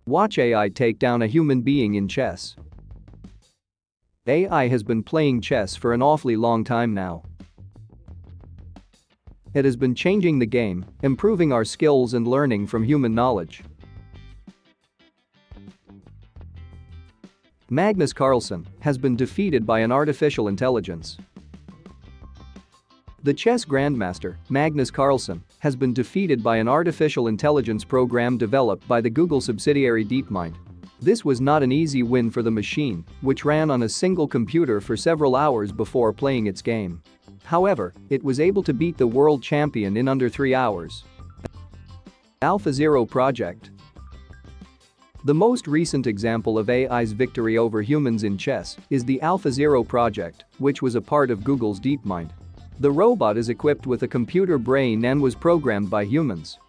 Watch AI take down a human being in chess. AI has been playing chess for an awfully long time now. It has been changing the game, improving our skills and learning from human knowledge. Magnus Carlsen has been defeated by an artificial intelligence. The chess grandmaster, Magnus Carlsen, has been defeated by an artificial intelligence program developed by the Google subsidiary DeepMind. This was not an easy win for the machine, which ran on a single computer for several hours before playing its game. However, it was able to beat the world champion in under 3 hours. AlphaZero Project. The most recent example of AI's victory over humans in chess is the AlphaZero project, which was a part of Google's DeepMind. The robot is equipped with a computer brain and was programmed by humans.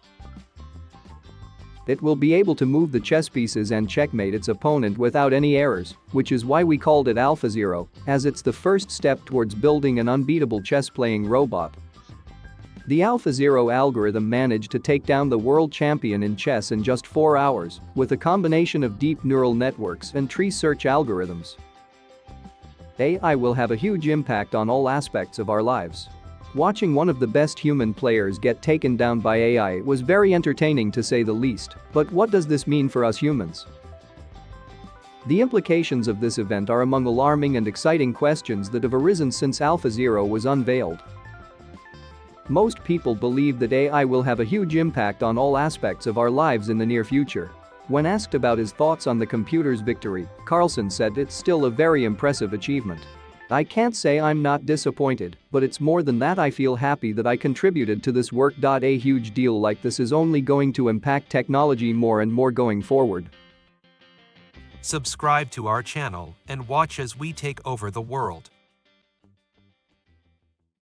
It will be able to move the chess pieces and checkmate its opponent without any errors, which is why we called it AlphaZero, as it's the first step towards building an unbeatable chess-playing robot. The AlphaZero algorithm managed to take down the world champion in chess in just 4 hours with a combination of deep neural networks and tree search algorithms. AI will have a huge impact on all aspects of our lives. Watching one of the best human players get taken down by AI was very entertaining to say the least, but what does this mean for us humans? The implications of this event are among alarming and exciting questions that have arisen since AlphaZero was unveiled. Most people believe that AI will have a huge impact on all aspects of our lives in the near future. When asked about his thoughts on the computer's victory, Carlsen said it's still a very impressive achievement. I can't say I'm not disappointed, but it's more than that. I feel happy that I contributed to this work. A huge deal like this is only going to impact technology more and more going forward. Subscribe to our channel and watch as we take over the world.